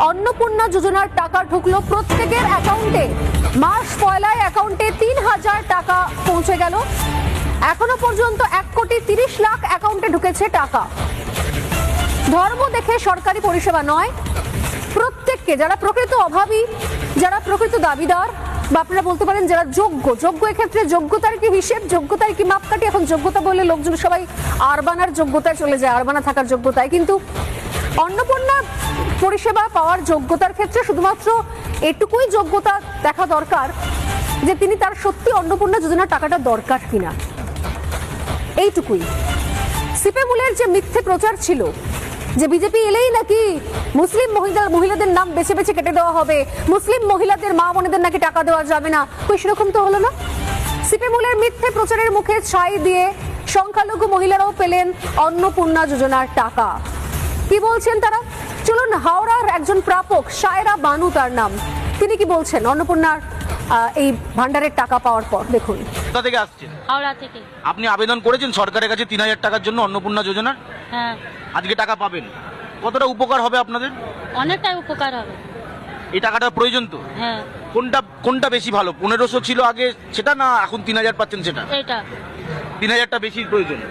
অন্নপূর্ণা যোজনার টাকা ঢুকলো প্রত্যেকের অ্যাকাউন্টে। মাস পয়লায় অ্যাকাউন্টে ৩,০০০ টাকা পৌঁছে গেল। এখনো পর্যন্ত ১,৩০,০০,০০০ অ্যাকাউন্টে ঢুকেছে টাকা। ধর্ম দেখে সরকারি পরিষেবা নয়, প্রত্যেককে, যারা প্রকৃত অভাবী, যারা প্রকৃত দাবিদার, বা আপনারা বলতে পারেন যারা যোগ্য এক্ষেত্রে যোগ্যতার কি হিসেব, যোগ্যতার কি মাপকাঠি? এখন যোগ্যতা বললে লোকজন সবাই আরবানার যোগ্যতায় চলে যায়, আরবানা থাকার যোগ্যতায়। কিন্তু অন্নপূর্ণা পরিষেবা পাওয়ার যোগ্যতার ক্ষেত্রে শুধুমাত্র এটুকুই যোগ্যতা দেখা দরকার যে তিনি তার সত্যি অন্নপূর্ণা যোজনার টাকাটা দরকার কিনা, এইটুকুই। সিপিএমের যে মিথ্যে প্রচার ছিল যে বিজেপি এলেই নাকি মুসলিম মহিলাদের নাম বেছে বেছে কেটে দেওয়া হবে, মুসলিম মহিলাদের মা বোনেদের নাকি টাকা দেওয়া যাবে না, তো সেরকম তো হলো না। সিপিএমের মিথ্যে প্রচারের মুখে ছাই দিয়ে সংখ্যালঘু মহিলারাও পেলেন অন্নপূর্ণা যোজনার টাকা। কি বলছেন তারা? চলুন, হাওড়ার একজন প্রাপক, সায়রা বানু তার নাম, তিনি কি বলছেন অন্নপূর্ণার এই ভান্ডারের টাকা পাওয়ার পর, দেখুন। কোথা থেকে আসছেন? হাওড়া থেকে। আপনি আবেদন করেছেন সরকারের কাছে ৩,০০০ টাকার জন্য অন্নপূর্ণা যোজনার? হ্যাঁ, আজকে টাকা পাবেন, কতটা উপকার হবে আপনাদের? অনেকটাই উপকার হবে। এই টাকাটার প্রয়োজন তো? হ্যাঁ, কোনটা বেশি ভালো? ১৫০০ ছিল আগে সেটা, না এখন ৩,০০০ পাচ্ছেন সেটা? এটা ৩,০০০টা বেশি প্রয়োজন।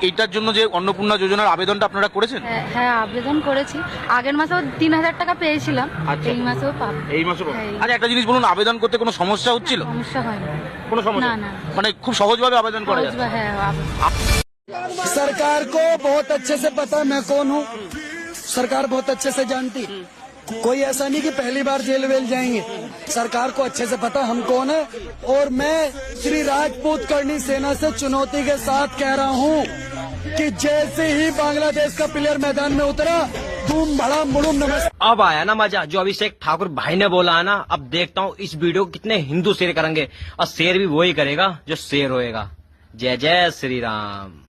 এইটার জন্য যে অন্নপূর্ণা যোজনার আবেদনটা আপনারা করেছেন? হ্যাঁ, আবেদন করেছি। আগের মাসেও ৩,০০০ টাকা পেয়েছিলাম, আচ্ছা। এই মাসেও পাবো। এই মাসে পাবেন? হ্যাঁ। আচ্ছা, একটা জিনিস বলুন, আবেদন করতে কোনো সমস্যা হচ্ছিল? সমস্যা হয় না। কোনো সমস্যা? না, না। মানে খুব সহজভাবে আবেদন করা যাচ্ছে? হ্যাঁ, सरकार को बहुत अच्छे से पता मैं कौन हूँ, सरकार बहुत अच्छे से जानती। कोई ऐसा नहीं कि पहली बार जेल वेल जाएंगे, सरकार को अच्छे से पता हम कौन है। और मैं श्री राजपूत करनी सेना से चुनौती के साथ कह रहा हूँ कि जैसे ही बांग्लादेश का प्लेयर मैदान में उतरा, धूम भड़ा मुड़ुम नमस्कार। अब आया ना मजा, जो अभिषेक ठाकुर भाई ने बोला है ना। अब देखता हूँ इस वीडियो को कितने हिंदू शेर करेंगे, और शेर भी वही करेगा जो शेर होएगा। जय जय श्री राम।